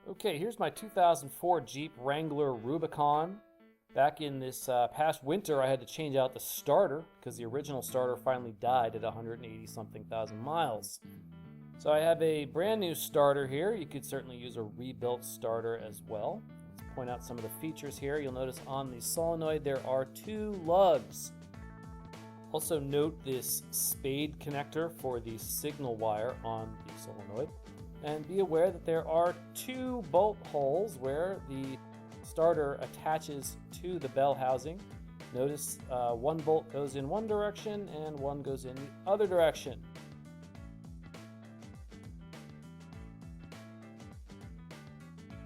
Okay, here's my 2004 Jeep Wrangler Rubicon. Back in this past winter, I had to change out the starter because the original starter finally died at 180-something thousand miles. So I have a brand new starter here. You could certainly use a rebuilt starter as well. Let's point out some of the features here. You'll notice on the solenoid there are 2 lugs. Also note this spade connector for the signal wire on the solenoid. And be aware that there are 2 bolt holes where the starter attaches to the bell housing. Notice one bolt goes in one direction and one goes in the other direction.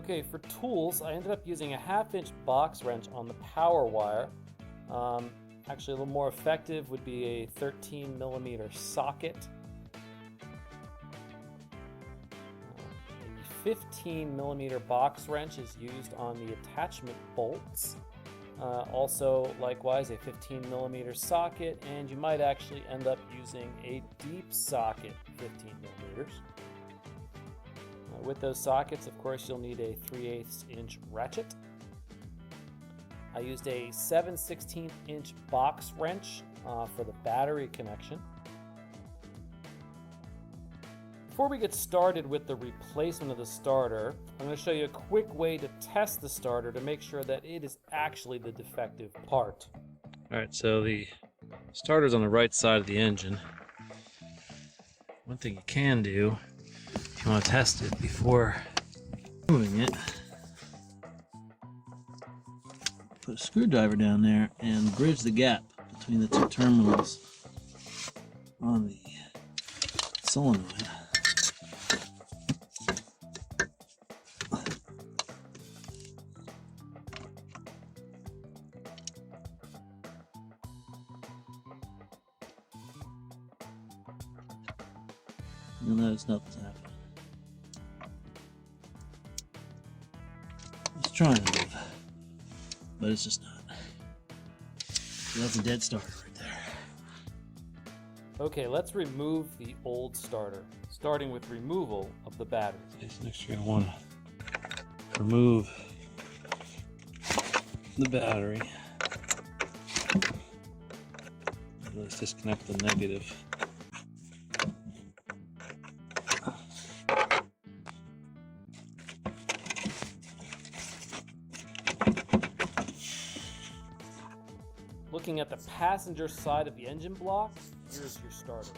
Okay, for tools, I ended up using a 1/2-inch box wrench on the power wire. Actually, a little more effective would be a 13mm socket. 15mm box wrench is used on the attachment bolts. Also, likewise, a 15mm socket, and you might actually end up using a deep socket, 15mm. With those sockets, of course, you'll need a 3/8-inch ratchet. I used a 7/16-inch box wrench for the battery connection. Before we get started with the replacement of the starter, I'm going to show you a quick way to test the starter to make sure that it is actually the defective part. Alright, so the starter's on the right side of the engine. One thing you can do, if you want to test it before moving it, put a screwdriver down there and bridge the gap between the 2 terminals on the solenoid. You'll notice nothing's happening. It's trying to move, but it's just not. So that's a dead starter right there. Okay, let's remove the old starter, starting with removal of the battery. Next you're going to want to remove the battery. Let's disconnect the negative. Looking at the passenger side of the engine block, here's your starter.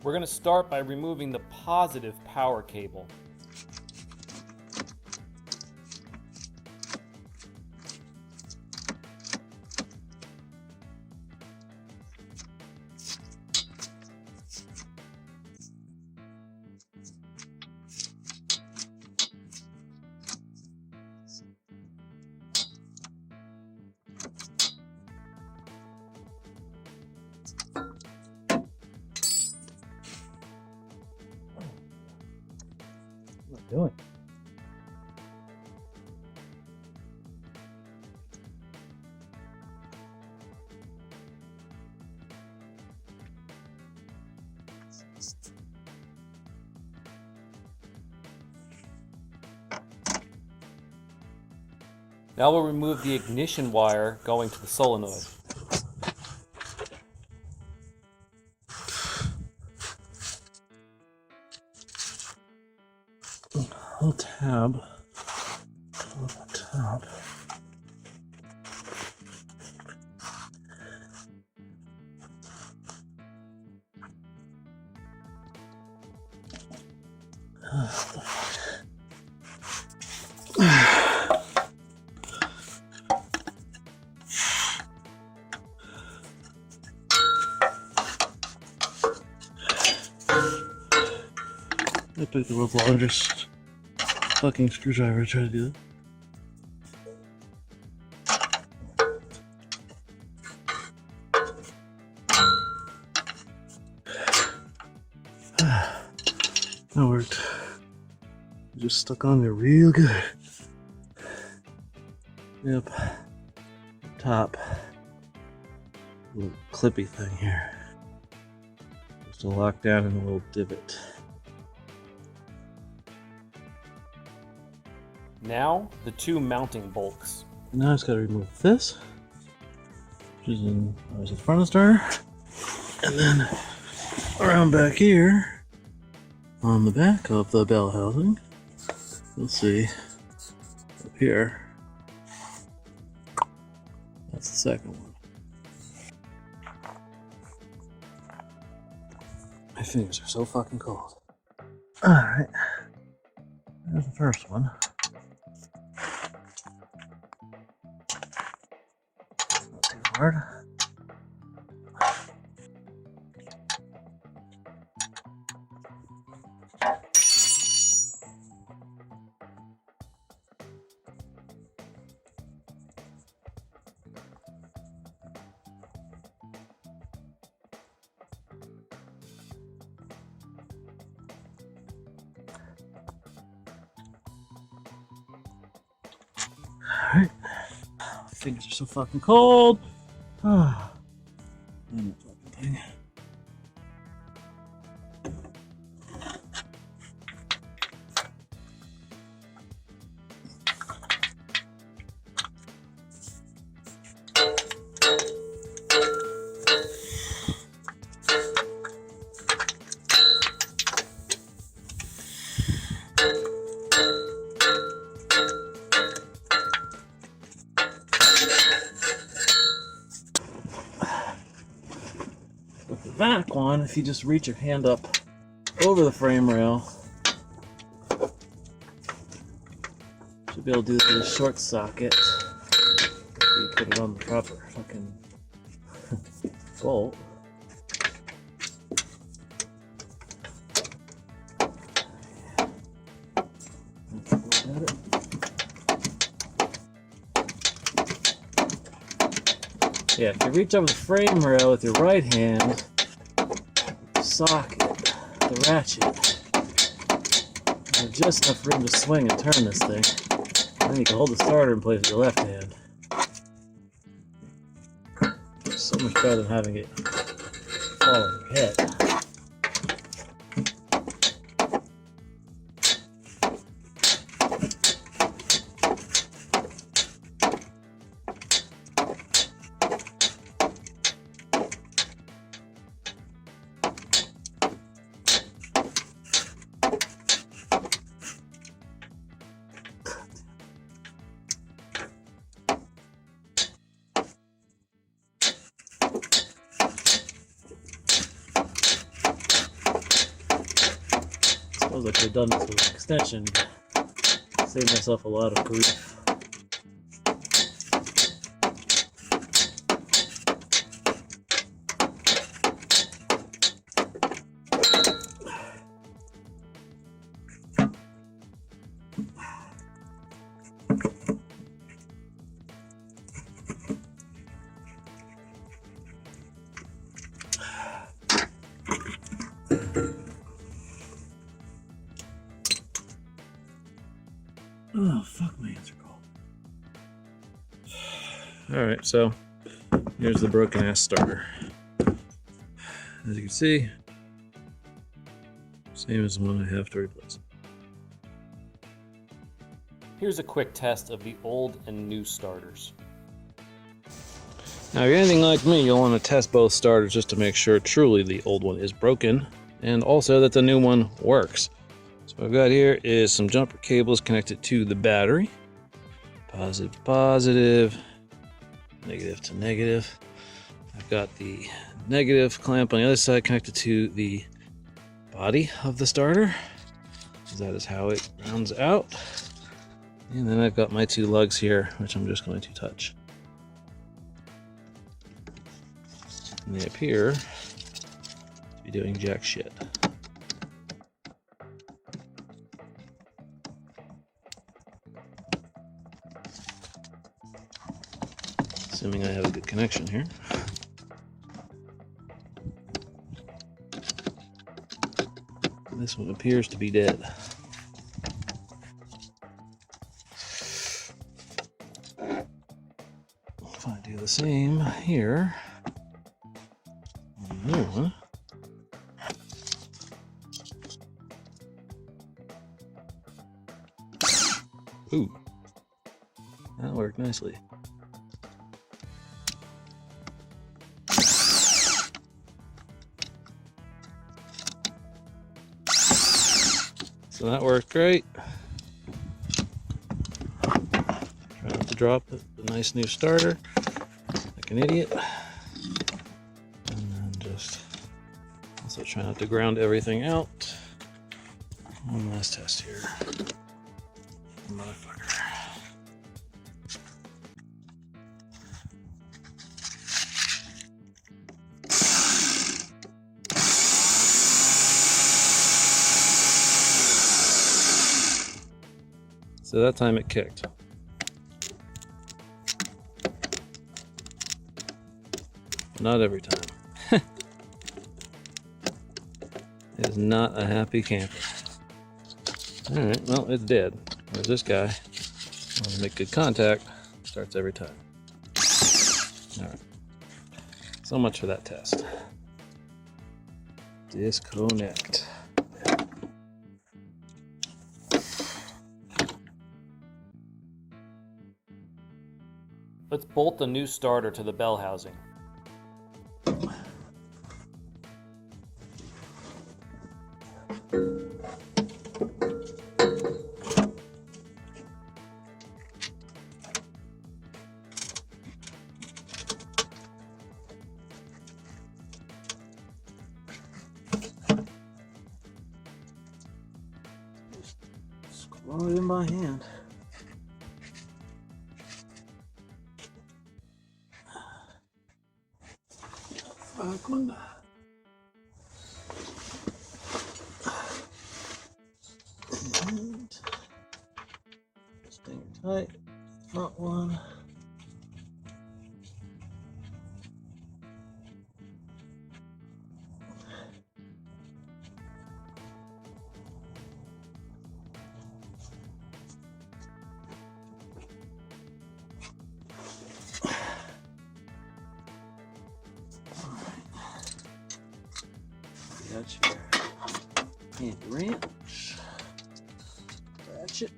We're going to start by removing the positive power cable. Doing. Now we'll remove the ignition wire going to the solenoid. Little tab on the top. I picked the world's largest fucking screwdriver to try to do That worked. It just stuck on there real good. Yep. Top. Little clippy thing here. Just to lock down in a little divot. Now, the two mounting bolts. Now I just gotta remove this, which is in the front of the starter, and then around back here on the back of the bell housing, you'll see up here. That's the second one. My fingers are so fucking cold. Alright, there's the first one. Not too hard. Alright. Fingers are so fucking cold. Ah. And that fucking thing. With the back one, if you just reach your hand up over the frame rail, should be able to do this with a short socket. You put it on the proper fucking bolt. Got it. Yeah, if you reach over the frame rail with your right hand, socket, the ratchet, have just enough room to swing and turn this thing. And then you can hold the starter in place with your left hand. It's so much better than having it fall on your head. I suppose I could have done this with an extension, but saved myself a lot of grief. Oh, fuck, my hands are cold. Alright, so here's the broken ass starter. As you can see, same as the one I have to replace. Here's a quick test of the old and new starters. Now, if you're anything like me, you'll want to test both starters just to make sure truly the old one is broken and also that the new one works. So what I've got here is some jumper cables connected to the battery. Positive to positive, negative to negative. I've got the negative clamp on the other side connected to the body of the starter. So that is how it rounds out. And then I've got my two lugs here, which I'm just going to touch. And they appear to be doing jack shit. Assuming I have a good connection here. This one appears to be dead. If I do the same here on the new one. Ooh, that worked nicely. So that worked great. Try not to drop the nice new starter like an idiot. And then just also try not to ground everything out. One last test here. Motherfucker. So that time it kicked. Not every time. It is not a happy camper. Alright, well, it's dead. Whereas this guy, when we make good contact, starts every time. Alright. So much for that test. Disconnect. Let's bolt the new starter to the bell housing. Squat it in my hand. Fuck. And staying tight. Front one. Got your hand wrench, ratchet,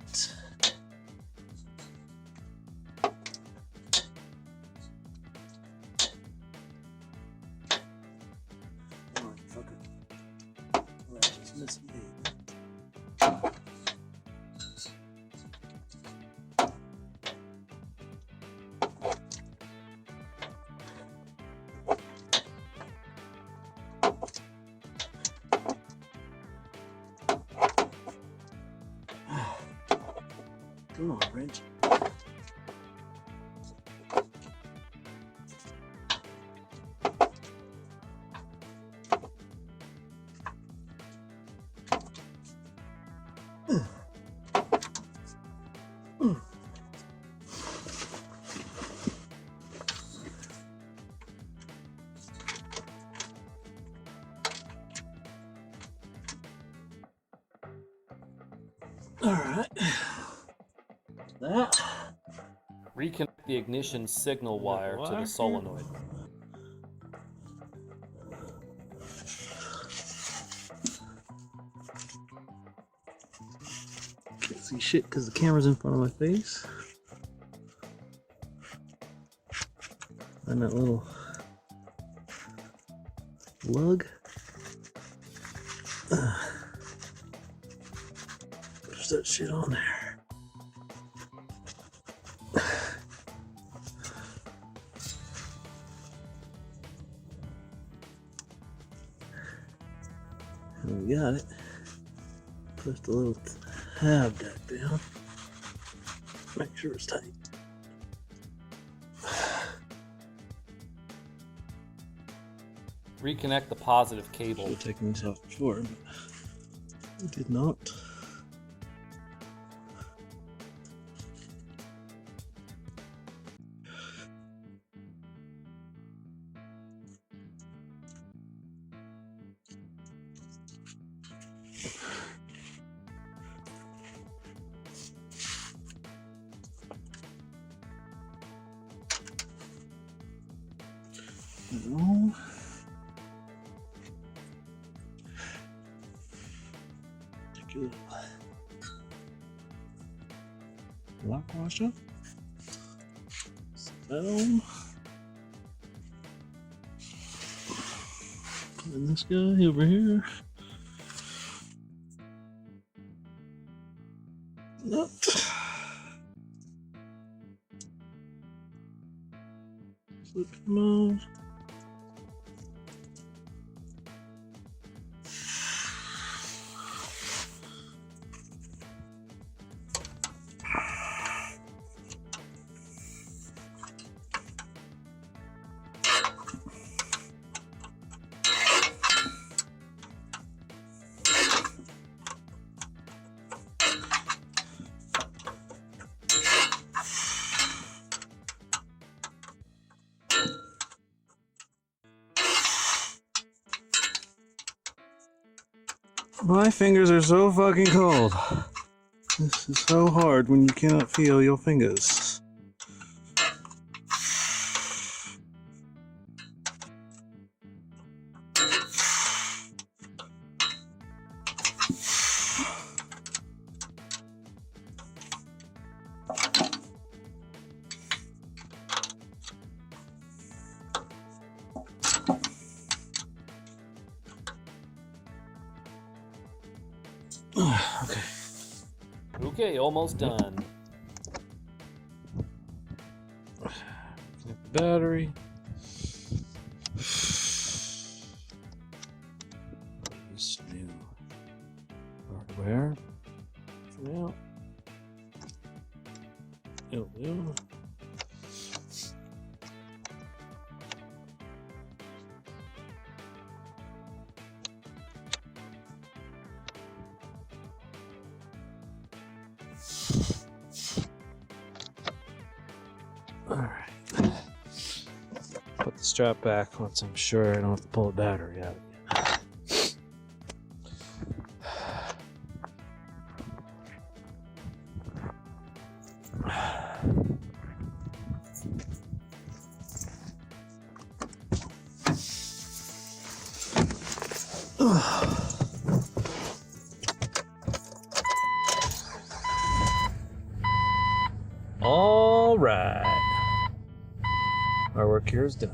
motherfucker, ratchet's misbehaving. Come on, wrench. All right. That. Reconnect the ignition signal wire to the solenoid. Can't see shit because the camera's in front of my face. And that little lug. Push that shit on there. And we got it. Push the little tab back down. Make sure it's tight. Reconnect the positive cable. Should have taken this off before, but I did not. No. Take a little lock washer. Down. And this guy over here. Nut. Flip him out. My fingers are so fucking cold. This is so hard when you cannot feel your fingers. Okay. Okay, almost done. Connect the battery. This new hardware. For now. It'll do. Alright. Put the strap back once I'm sure I don't have to pull the battery out again. All right, our work here is done.